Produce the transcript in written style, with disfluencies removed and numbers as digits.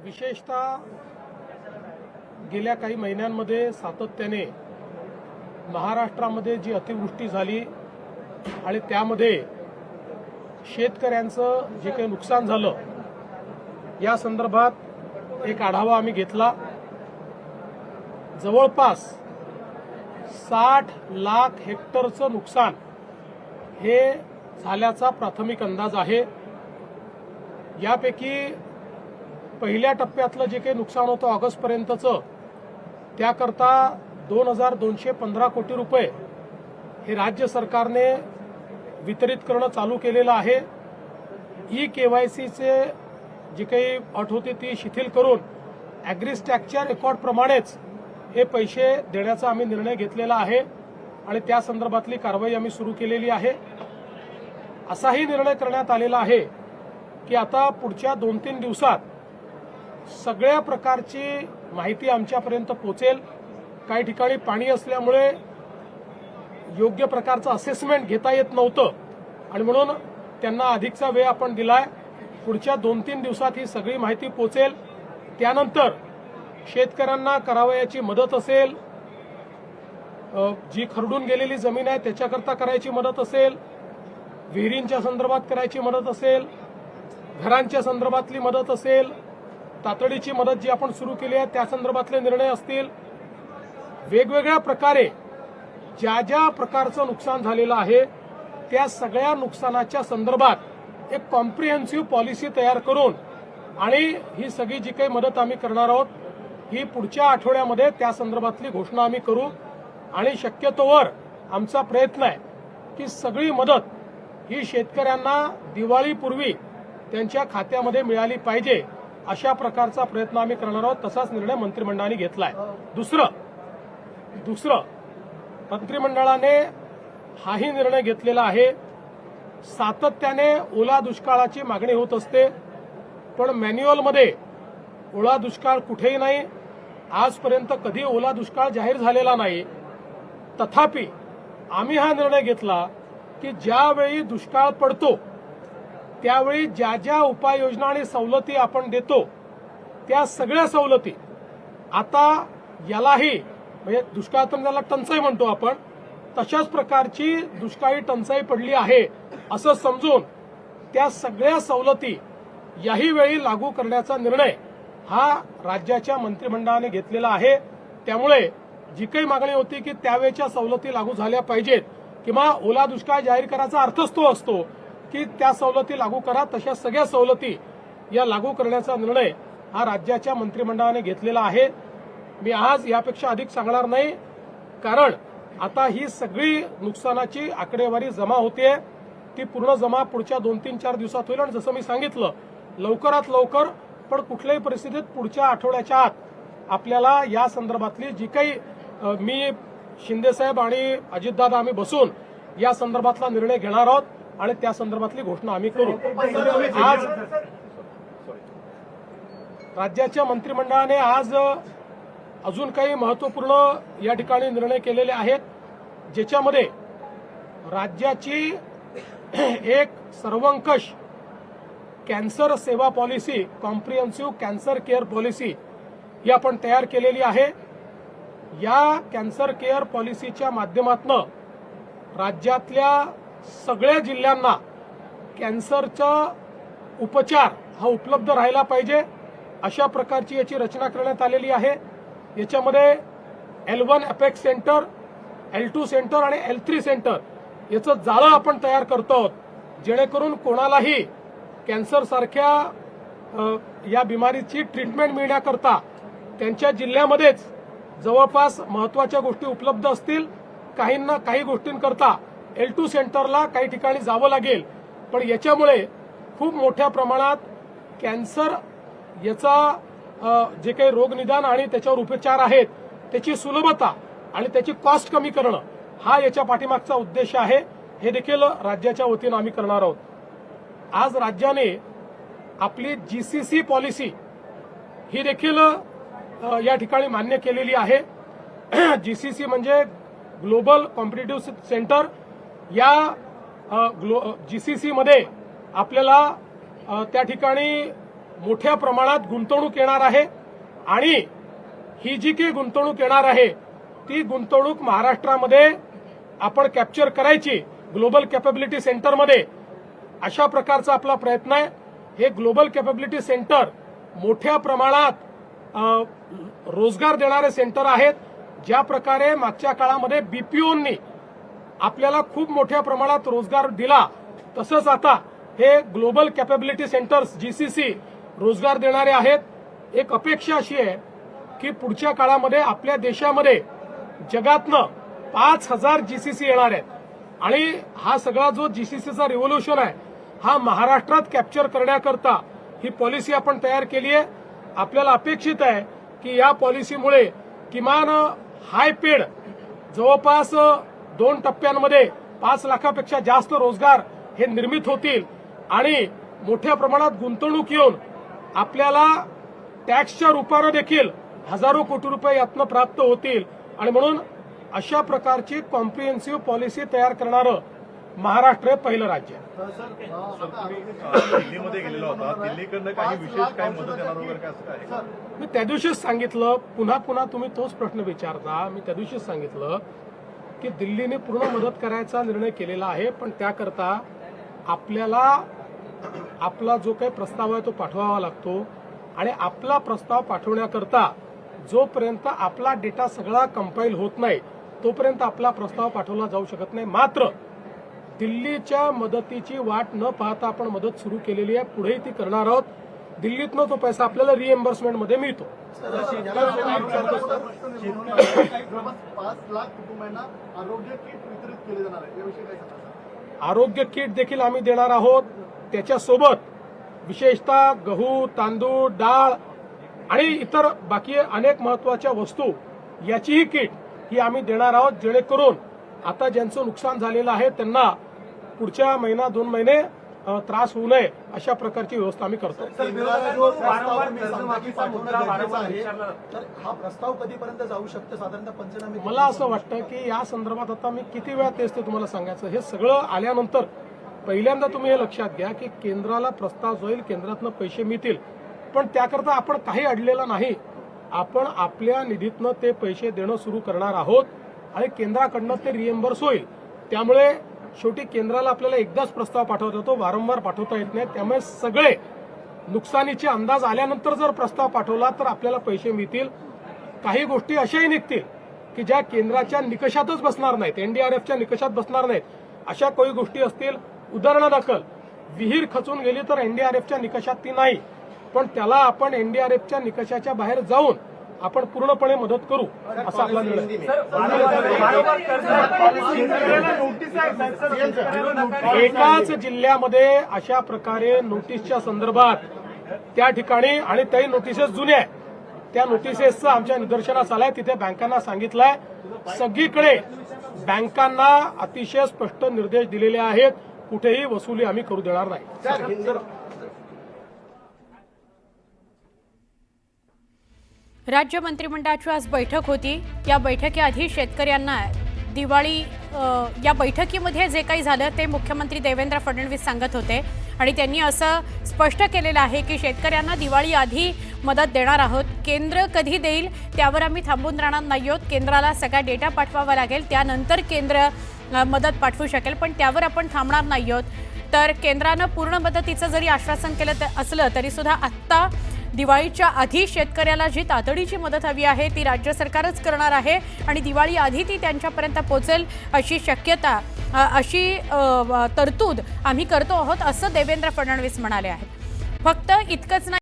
विशेषतः गेल्या काही महिन्यांमध्ये सातत्याने महाराष्ट्रामध्ये जी अतिवृष्टी झाली आणि त्यामध्ये शेतकऱ्यांचं जे काही नुकसान झालं या संदर्भात एक आढावा आम्ही घेतला। जवळपास 60 लाख हेक्टरचं नुकसान हे झाल्याचा प्राथमिक अंदाज आहे। यापैकी पहिल्या टप्प्यातलं जे काही नुकसान होतं ऑगस्टपर्यंतचं त्याकरता 2215 कोटी रुपये हे राज्य सरकारने वितरित करणं चालू केलेलं आहे। ई-केवायसीचे जी काही अट होती ती शिथिल करून ॲग्रीस्टॅकच्या रेकॉर्डप्रमाणेच हे पैसे देण्याचा आम्ही निर्णय घेतलेला आहे आणि त्या संदर्भातली कारवाई आम्ही सुरू केलेली आहे। असाही निर्णय करण्यात आलेला आहे की आता पुढच्या 2-3 दिवसात सगळ्या प्रकारची माहिती आमच्यापर्यंत पोहोचेल। काही ठिकाणी पाणी असल्यामुळे योग्य प्रकारचं असेसमेंट घेता येत नव्हतं आणि म्हणून त्यांना अधिकचा वेळ आपण दिलाय। पुढच्या 2-3 दिवसात ही सगळी माहिती पोहोचेल। त्यानंतर शेतकऱ्यांना करावयाची मदत असेल, जी खरडून गेलेली जमीन आहे त्याच्याकरता करायची मदत असेल, विहिरींच्या संदर्भात करायची मदत असेल, घरांच्या संदर्भातली मदत असेल, तातडीची मदत जी आपण सुरू केली आहे त्या संदर्भातले निर्णय असतील, वेगवेगळ्या प्रकारे ज्या ज्या प्रकारचं नुकसान झालेलं आहे त्या सगळ्या नुकसानाच्या संदर्भात एक कॉम्प्रिहेन्सिव्ह पॉलिसी तयार करून आणि ही सगळी जी काही मदत आम्ही करणार आहोत ही पुढच्या आठवड्यामध्ये त्या संदर्भातली घोषणा आम्ही करू आणि शक्यतोवर आमचा प्रयत्न आहे की सगळी मदत ही शेतकऱ्यांना दिवाळीपूर्वी त्यांच्या खात्यामध्ये मिळाली पाहिजे अशा प्रकारचा प्रयत्न आम्ही करणार आहोत। तसाच निर्णय मंत्रिमंडळाने घेतलाय। दुसरं मंत्रिमंडळाने हाही निर्णय घेतलेला आहे, सातत्याने ओला दुष्काळाची मागणी होत असते पण मॅन्युअलमध्ये ओला दुष्काळ कुठेही नाही, आजपर्यंत कधी ओला दुष्काळ जाहीर झालेला नाही। तथापि आम्ही हा निर्णय घेतला की ज्यावेळी दुष्काळ पडतो त्यावेळी ज्या ज्या उपाययोजना आणि सवलती आपण देतो त्या सगळ्या सवलती आता यालाही म्हणजे दुष्काळ तर त्याला टंचाई म्हणतो आपण, तशाच प्रकारची दुष्काळी टंचाई पडली आहे असं समजून त्या सगळ्या सवलती याही वेळी लागू करण्याचा निर्णय हा राज्याच्या मंत्रिमंडळाने घेतलेला आहे। त्यामुळे जी काही मागणी होती की त्यावेळच्या सवलती लागू झाल्या पाहिजेत किंवा ओला दुष्काळ जाहीर करायचा अर्थच तो असतो की त्या सवलती लागू करा, तशा सगळ्या सवलती या लागू करण्याचा निर्णय हा राज्याच्या मंत्रिमंडळाने घेतलेला आहे। मी आज यापेक्षा अधिक सांगणार नाही कारण आता ही सगळी नुकसानाची आकडेवारी जमा होते, ती पूर्ण जमा पुढच्या 2-3-4 दिवसात होईल आणि जसं मी सांगितलं लवकरात लवकर पण कुठल्याही परिस्थितीत पुढच्या आठवड्याच्या आत आपल्याला या संदर्भातली जी काही मी शिंदेसाहेब आणि अजितदादा आम्ही बसून या संदर्भातला निर्णय घेणार आहोत आणि त्या संदर्भातली घोषणा आम्ही करू। आज राज्याच्या मंत्रिमंडळाने आज अजून काही महत्वपूर्ण या ठिकाणी निर्णय केलेले आहेत ज्याच्यामध्ये राज्याची एक सर्वंकष कॅन्सर सेवा policy, comprehensive cancer care policy ही आपण तयार केलेली आहे। या कॅन्सर केअर पॉलिसीच्या माध्यमातून राज्यातल्या सगळ्या जिल्ह्यांना कॅन्सरचा उपचार हा उपलब्ध राहिला पाहिजे अशा प्रकारची याची रचना करण्यात आलेली आहे। याच्यामध्ये L1 apex centre, L2 centre आणि L3 सेंटर याचं जाळं आपण तयार करतो आहोत जेणेकरून कोणालाही कॅन्सर सारख्या या बिमारीची ट्रीटमेंट मिळण्याकरता त्यांच्या जिल्ह्यामध्येच जवळपास महत्वाच्या गोष्टी उपलब्ध असतील। काहींना काही गोष्टींकरता L2 सेंटरला काही ठिकाणी जावं लागेल पण याच्यामुळे खूप मोठ्या प्रमाणात कॅन्सर याचा जे काही रोगनिदान आणि त्याच्यावर उपचार आहेत त्याची सुलभता आणि त्याची कॉस्ट कमी करणं हा याच्या पाठीमागचा उद्देश आहे। हे देखील राज्याच्या वतीनं आम्ही करणार आहोत। आज राज्याने आपली GCC पॉलिसी ही देखील या ठिकाणी मान्य केलेली आहे। GCC म्हणजे ग्लोबल कॉम्पिटिटिव्ह सेंटर। या GCC मध्ये आपल्याला त्या ठिकाणी मोठ्या प्रमाणात गुंतवणूक येणार आहे आणि ही जी काही गुंतवणूक येणार आहे ती गुंतवणूक महाराष्ट्रामध्ये आपण कॅप्चर करायची ग्लोबल कॅपॅबिलिटी सेंटरमध्ये, अशा प्रकारचा आपला प्रयत्न आहे। हे ग्लोबल कॅपॅबिलिटी सेंटर मोठ्या प्रमाणात रोजगार देणारे सेंटर आहेत। ज्या प्रकारे मागच्या काळामध्ये बीपीओनी आपल्याला खूप मोठ्या प्रमाणात रोजगार दिला, तसंच आता हे ग्लोबल कॅपॅबिलिटी सेंटर्स जीसीसी रोजगार देणारे आहेत। एक अपेक्षा अशी आहे की पुढच्या काळामध्ये आपल्या देशामध्ये जगातनं 5000 जीसीसी येणार आहेत आणि हा सगळा जो जीसीसीचा रिव्होल्यूशन आहे हा महाराष्ट्रात कॅप्चर करण्याकरता ही पॉलिसी आपण तयार केली आहे। आपल्याला अपेक्षित आहे की या पॉलिसीमुळे किमान हाय पेड जवळपास 2 टप्प्यांमध्ये 5 लाखापेक्षा जास्त रोजगार हे निर्मित होतील आणि मोठ्या प्रमाणात गुंतवणूक येऊन आपल्याला टॅक्सच्या रूपानं देखील हजारो कोटी रुपये यातनं प्राप्त होतील आणि म्हणून अशा प्रकारची कॉम्प्रिहेन्सिव्ह पॉलिसी तयार करणारं महाराष्ट्र हे पहिलं राज्य आहे। दिल्लीमध्ये गेलेला होता, दिल्लीकडनं काही विशेष काय मदत येणार वगैरे काय असं काय? मी त्या दिवशीच सांगितलं, पुन्हा पुन्हा तुम्ही तोच प्रश्न विचारता। मी त्या दिवशीच सांगितलं की दिल्लीने पूर्ण मदत करायचा निर्णय केलेला आहे, पण त्याकरता आपल्याला आपला जो काही प्रस्ताव आहे तो पाठवावा लागतो आणि आपला प्रस्ताव पाठवण्याकरता जोपर्यंत आपला डेटा सगळा कंपाईल होत नाही तोपर्यंत आपला प्रस्ताव पाठवला जाऊ शकत नाही। मात्र दिल्लीच्या मदतीची वाट न पाहता आपण मदत सुरू केलेली आहे, पुढेही ती करणार आहोत। दिल्लीतनं तो पैसा आपल्याला रिएम्बर्समेंटमध्ये मिळतो। 5 लाख कुटुंबांना आरोग्य किट वितरित केले जाणार आहे, याविषयी काय सांगता? आरोग्य किट देखील आम्ही देणार आहोत। त्याच्यासोबत विशेषतः गहू, तांदूळ, डाळ आणि इतर बाकी अनेक महत्वाच्या वस्तू याचीही किट ही आम्ही देणार आहोत, जेणेकरून आता ज्यांचं नुकसान झालेलं आहे त्यांना पुढच्या महिना 2 महिने त्रास होऊ नये अशा प्रकारची व्यवस्था आम्ही करतो। तर हा प्रस्ताव कधीपर्यंत जाऊ शकतो साधारणतः पंचनामे? मला असं वाटतं की या संदर्भात आता मी किती वेळा तेच ते तुम्हाला सांगायचं, हे सगळं आल्यानंतर पहिल्यांदा तुम्ही हे लक्षात घ्या की केंद्राला प्रस्ताव जाईल, केंद्रातनं पैसे मिळतील, पण त्याकरता आपण काही अडलेलं नाही। आपण आपल्या निधीतनं ते पैसे देणं सुरू करणार आहोत आणि केंद्राकडनं ते रिएम्बर्स होईल। त्यामुळे शेवटी केंद्राला आपल्याला एकदाच प्रस्ताव पाठवता येतो, वारंवार पाठवता येत नाही। त्यामुळे सगळे नुकसानीचे अंदाज आल्यानंतर जर प्रस्ताव पाठवला तर आपल्याला पैसे मिळतील। काही गोष्टी अशाही निघतील की ज्या केंद्राच्या निकषातच बसणार नाहीत, एनडीआरएफच्या निकषात बसणार नाहीत, अशा काही गोष्टी असतील। उदाहरणादाखल विहीर खचून गेली तर एनडीआरएफच्या निकषात ती नाही, पण त्याला आपण एनडीआरएफच्या निकषाच्या बाहेर जाऊन आपण पूर्णपणे मदत करू असा आपला निर्णय। एकाच जिल्ह्यामध्ये अशा प्रकारे नोटीसच्या संदर्भात त्या ठिकाणी आणि त्याही नोटिसेस जुन्या आहेत, त्या नोटिसेसचं आमच्या निदर्शनास आलंय। तिथे बँकांना सांगितलंय, सगळीकडे बँकांना अतिशय स्पष्ट निर्देश दिलेले आहेत, कुठेही वसुली आम्ही करू देणार नाही। राज्य मंत्रिमंडळाची आज बैठक होती। या बैठकीआधी शेतकऱ्यांना दिवाळी या बैठकीमध्ये जे काही झालं ते मुख्यमंत्री देवेंद्र फडणवीस सांगत होते आणि त्यांनी असं स्पष्ट केलेलं आहे की शेतकऱ्यांना दिवाळी आधी मदत देणार आहोत। केंद्र कधी देईल त्यावर आम्ही थांबून राहणार नाही आहोत, केंद्राला सगळा डेटा पाठवावा लागेल, त्यानंतर केंद्र मदत पाठवू शकेल, पण त्यावर आपण थांबणार नाही आहोत। तर केंद्रानं पूर्ण मदतीचं जरी आश्वासन केलं असलं तरी सुद्धा आत्ता दिवाळीच्या आधी शेतकऱ्याला जी तातडीची मदत हवी आहे ती राज्य सरकारच करणार आहे आणि दिवाळी आधी ती त्यांच्यापर्यंत पोहोचेल अशी शक्यता, अशी तरतूद आम्ही करतो आहोत असं देवेंद्र फडणवीस म्हणाले आहेत। फक्त इतकंच नाही